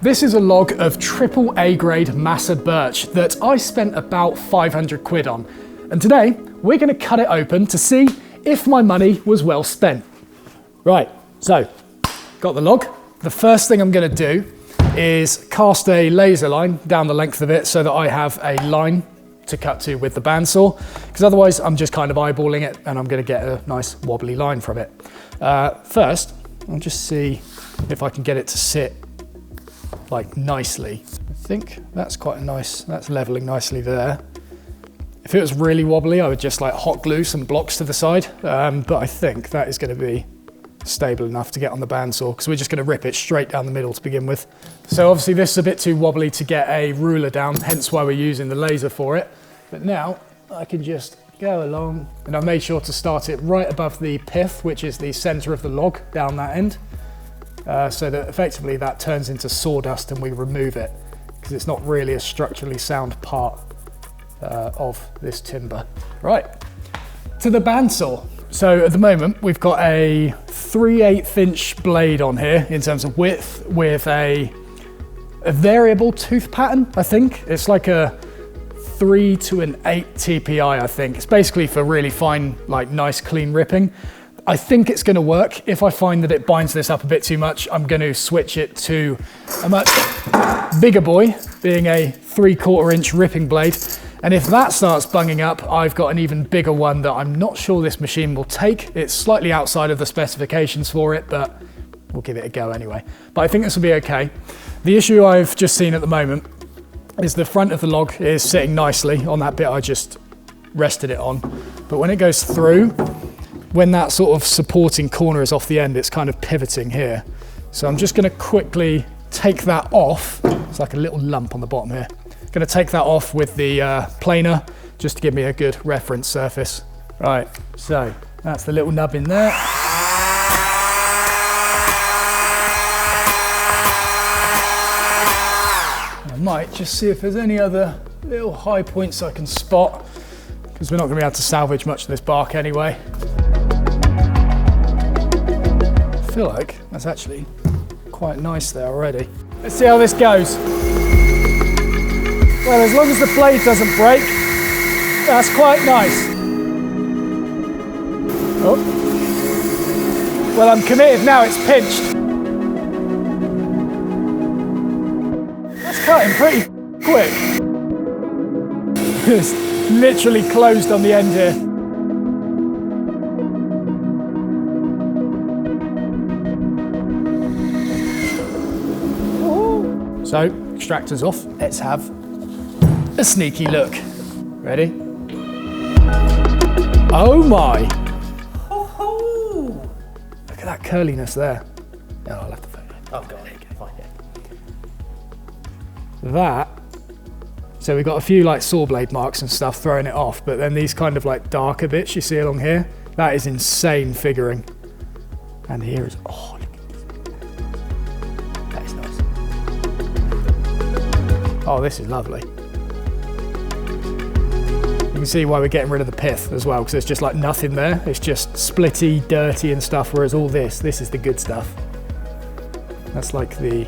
This is a log of AAA grade Masur Birch that I spent about 500 quid on. And today, we're gonna cut it open to see if my money was well spent. Right, so, got the log. The first thing I'm gonna do is cast a laser line down the length of it so that I have a line to cut to with the bandsaw, because otherwise I'm just kind of eyeballing it and I'm going to get a nice wobbly line from it. First, I'll just see if I can get it to sit like nicely. I think that's quite a nice, that's leveling nicely there. If it was really wobbly, I would just like hot glue some blocks to the side, but I think that is going to be stable enough to get on the bandsaw, because we're just going to rip it straight down the middle to begin with. So obviously this is a bit too wobbly to get a ruler down, hence why we're using the laser for it. But now I can just go along, and I've made sure to start it right above the pith, which is the center of the log down that end, so that effectively that turns into sawdust and we remove it, because it's not really a structurally sound part of this timber. Right, to the bandsaw. So at the moment we've got a 3/8 inch blade on here in terms of width, with a variable tooth pattern. I think it's like a 3 to an 8 TPI. I think it's basically for really fine, like nice clean ripping. I think it's going to work. If I find that it binds this up a bit too much, I'm going to switch it to a much bigger boy, being a 3/4 inch ripping blade. And if that starts bunging up, I've got an even bigger one that I'm not sure this machine will take. It's slightly outside of the specifications for it, but we'll give it a go anyway. But I think this will be okay. The issue I've just seen at the moment is the front of the log is sitting nicely on that bit I just rested it on. But when it goes through, when that sort of supporting corner is off the end, it's kind of pivoting here. So I'm just gonna quickly take that off. It's like a little lump on the bottom here. Going to take that off with the planer just to give me a good reference surface. Right, so that's the little nub in there. I might just see if there's any other little high points I can spot, because we're not going to be able to salvage much of this bark anyway. I feel like that's actually quite nice there already. Let's see how this goes. Well, as long as the blade doesn't break, that's quite nice. Oh. Well, I'm committed now, it's pinched. That's cutting pretty quick. It's literally closed on the end here. So, extractor's off. Let's have a sneaky look. Ready? Oh my! Look at that curliness there. Oh, I'll have to photo. Oh, God. There you go. Fine, yeah. That. So we've got a few like saw blade marks and stuff throwing it off, but then these kind of like darker bits you see along here, that is insane figuring. And here is, oh, look at this. That is nice. Oh, this is lovely. You can see why we're getting rid of the pith as well, because there's just like nothing there. It's just splitty, dirty and stuff, whereas all this is the good stuff. That's like the,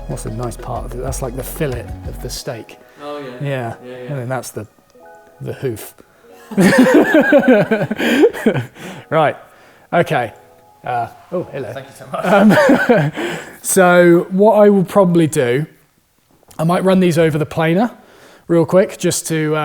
what's the nice part of it? That's like the fillet of the steak. Oh yeah. Yeah. Yeah. And then that's the hoof. Right, okay. Oh, hello. Thank you so much. So what I will probably do, I might run these over the planer real quick, just to,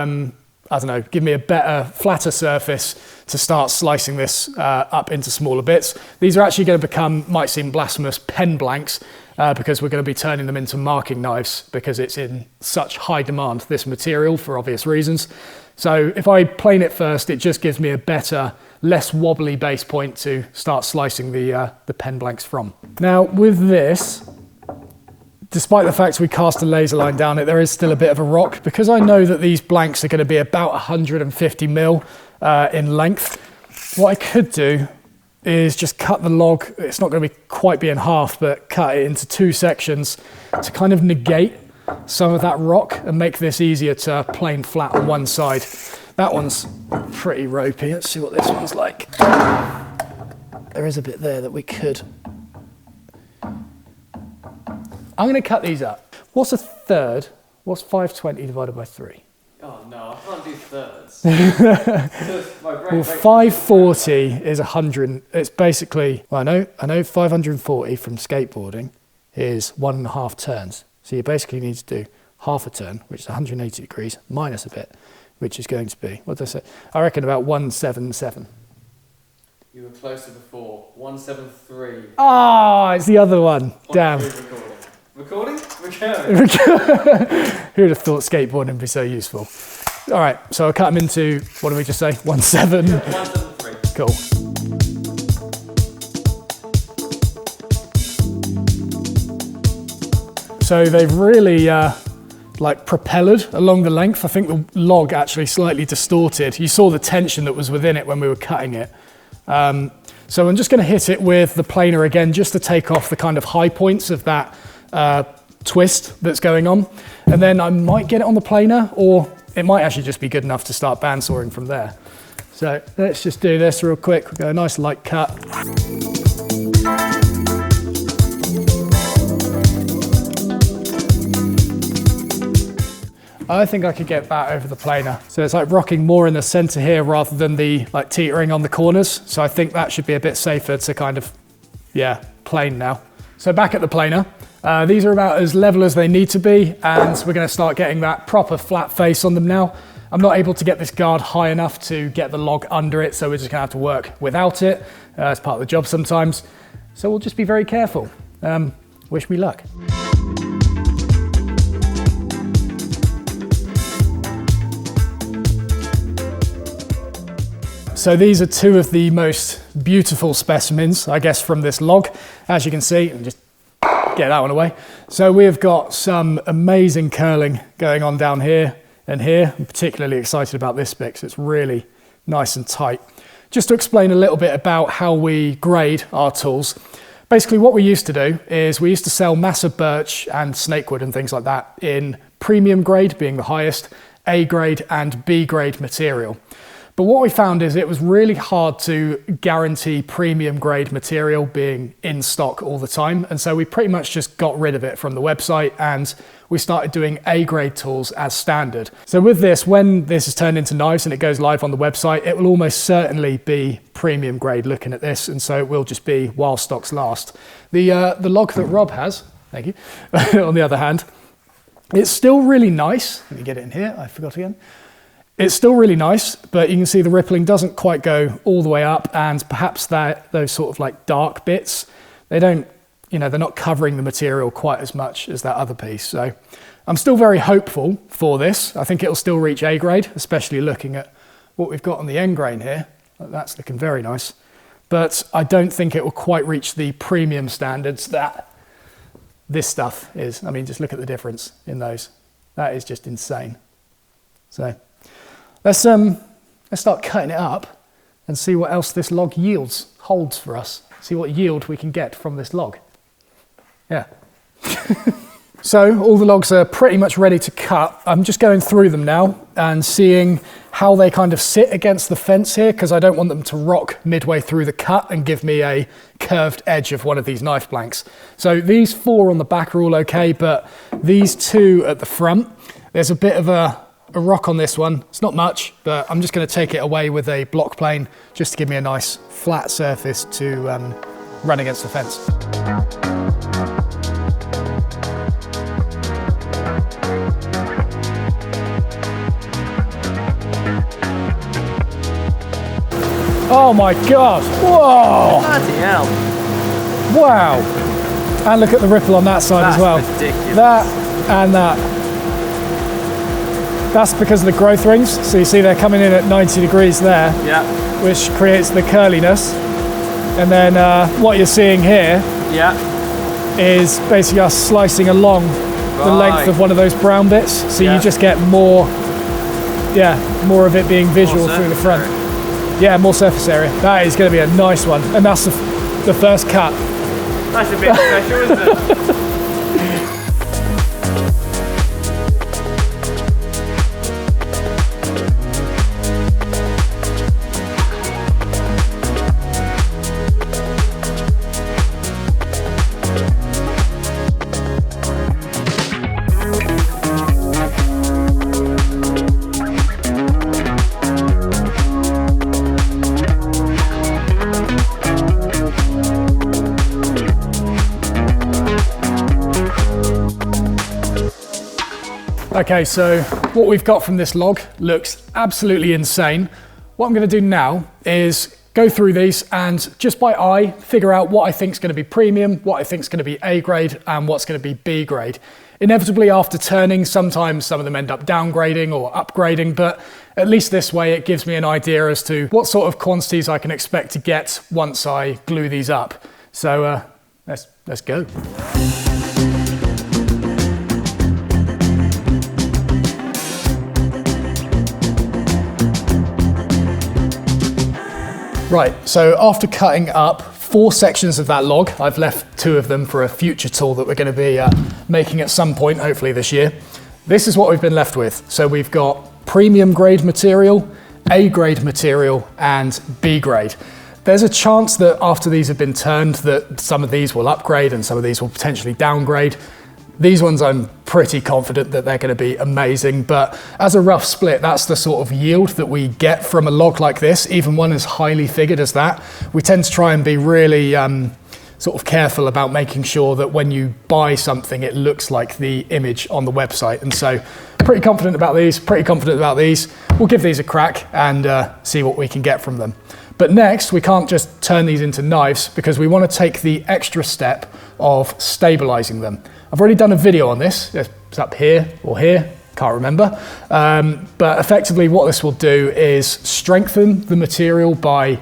I don't know, give me a better, flatter surface to start slicing this up into smaller bits. These are actually going to become, might seem blasphemous, pen blanks, because we're going to be turning them into marking knives, because it's in such high demand, this material, for obvious reasons. So if I plane it first, it just gives me a better, less wobbly base point to start slicing the pen blanks from. Now with this, despite the fact we cast a laser line down it, there is still a bit of a rock. Because I know that these blanks are going to be about 150 mil in length, what I could do is just cut the log. It's not going to be quite be in half, but cut it into 2 sections to kind of negate some of that rock and make this easier to plane flat on one side. That one's pretty ropey. Let's see what this one's like. There is a bit there that we could I'm going to cut these up. What's a third? What's 520 divided by 3? Oh no, I can't do thirds. Well, 540 is 100. It's basically, well, I know 540 from skateboarding is 1.5 turns. So you basically need to do half a turn, which is 180 degrees, minus a bit, which is going to be, what did I say? I reckon about 177. You were closer before. 173. Ah, it's the other one. Damn. Recording? Who would have thought skateboarding would be so useful? All right, so I'll cut them into, what did we just say? 173. 173. Cool. So they've really like propelled along the length. I think the log actually slightly distorted. You saw the tension that was within it when we were cutting it. So I'm just going to hit it with the planer again, just to take off the kind of high points of that twist that's going on. And then I might get it on the planer, or it might actually just be good enough to start bandsawing from there. So let's just do this real quick. We've got a nice light cut. I think I could get that over the planer. So it's like rocking more in the center here rather than the like teetering on the corners. So I think that should be a bit safer to kind of, yeah, plane now. So back at the planer, these are about as level as they need to be, and we're gonna start getting that proper flat face on them now. I'm not able to get this guard high enough to get the log under it, so we're just gonna have to work without it. It's part of the job sometimes. So we'll just be very careful. Wish me luck. So these are two of the most beautiful specimens, I guess, from this log. As you can see, and just get that one away. So we've got some amazing curling going on down here and here. I'm particularly excited about this bit because it's really nice and tight. Just to explain a little bit about how we grade our tools. Basically what we used to do is we used to sell Masur Birch and snakewood and things like that in premium grade, being the highest, A grade and B grade material. But what we found is it was really hard to guarantee premium grade material being in stock all the time. And so we pretty much just got rid of it from the website and we started doing A grade tools as standard. So with this, when this is turned into knives and it goes live on the website, it will almost certainly be premium grade looking at this. And so it will just be while stocks last. The log that Rob has, thank you, on the other hand, it's still really nice. Let me get it in here, I forgot again. It's still really nice, but you can see the rippling doesn't quite go all the way up, and perhaps those sort of like dark bits, they don't, you know, they're not covering the material quite as much as that other piece. So I'm still very hopeful for this. I think it'll still reach A grade, especially looking at what we've got on the end grain here. That's looking very nice. But I don't think it will quite reach the premium standards that this stuff is. I mean, just look at the difference in those. That is just insane. So let's start cutting it up and see what else this log holds for us. See what yield we can get from this log. Yeah. So all the logs are pretty much ready to cut. I'm just going through them now and seeing how they kind of sit against the fence here, because I don't want them to rock midway through the cut and give me a curved edge of one of these knife blanks. So these 4 on the back are all okay, but these 2 at the front, there's a bit of a rock on this one. It's not much, but I'm just going to take it away with a block plane just to give me a nice flat surface to run against the fence. Oh my God, whoa! Bloody hell. Wow. And look at the ripple on that side as well. Ridiculous. That and that. That's because of the growth rings. So you see they're coming in at 90 degrees there, yeah, which creates the curliness. And then what you're seeing here is basically us slicing along the length of one of those brown bits. So you just get more of it being visual through the front. Area. Yeah, more surface area. That is going to be a nice one. And that's the first cut. That's a bit special, isn't it? Okay, so what we've got from this log looks absolutely insane. What I'm going to do now is go through these and just by eye figure out what I think is going to be premium, what I think is going to be A grade, and what's going to be B grade. Inevitably after turning, sometimes some of them end up downgrading or upgrading, but at least this way it gives me an idea as to what sort of quantities I can expect to get once I glue these up. So let's go. Right, so after cutting up 4 sections of that log, I've left 2 of them for a future tool that we're going to be making at some point, hopefully this year. This is what we've been left with. So we've got premium grade material, A grade material, and B grade. There's a chance that after these have been turned that some of these will upgrade and some of these will potentially downgrade. These ones I'm pretty confident that they're going to be amazing, but as a rough split, that's the sort of yield that we get from a log like this, even one as highly figured as that. We tend to try and be really sort of careful about making sure that when you buy something, it looks like the image on the website. And so pretty confident about these, pretty confident about these. We'll give these a crack and see what we can get from them. But next, we can't just turn these into knives because we want to take the extra step of stabilizing them. I've already done a video on this. It's up here or here, can't remember. But effectively what this will do is strengthen the material by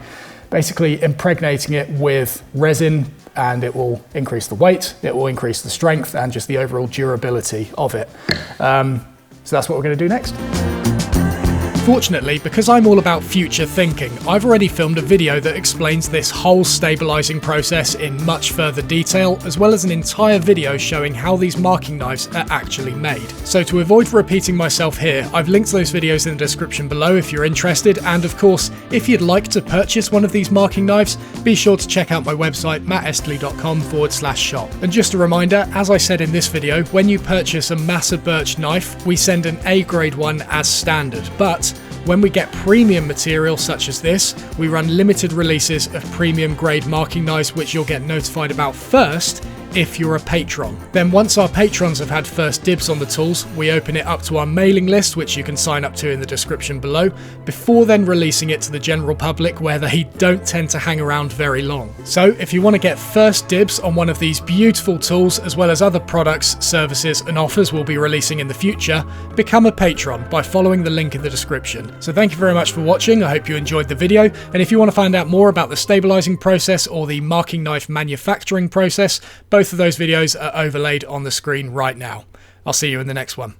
basically impregnating it with resin, and it will increase the weight, it will increase the strength and just the overall durability of it. So that's what we're going to do next. Fortunately, because I'm all about future thinking, I've already filmed a video that explains this whole stabilising process in much further detail, as well as an entire video showing how these marking knives are actually made. So to avoid repeating myself here, I've linked those videos in the description below if you're interested, and of course, if you'd like to purchase one of these marking knives, be sure to check out my website mattesterly.com/shop. And just a reminder, as I said in this video, when you purchase a Masur Birch knife, we send an A grade one as standard, but when we get premium material such as this, we run limited releases of premium grade marking knives, which you'll get notified about first if you're a patron. Then once our patrons have had first dibs on the tools, we open it up to our mailing list, which you can sign up to in the description below, before then releasing it to the general public, where they don't tend to hang around very long. So if you want to get first dibs on one of these beautiful tools, as well as other products, services and offers we'll be releasing in the future, become a patron by following the link in the description. So thank you very much for watching, I hope you enjoyed the video, and if you want to find out more about the stabilizing process or the marking knife manufacturing process, both of those videos are overlaid on the screen right now. I'll see you in the next one.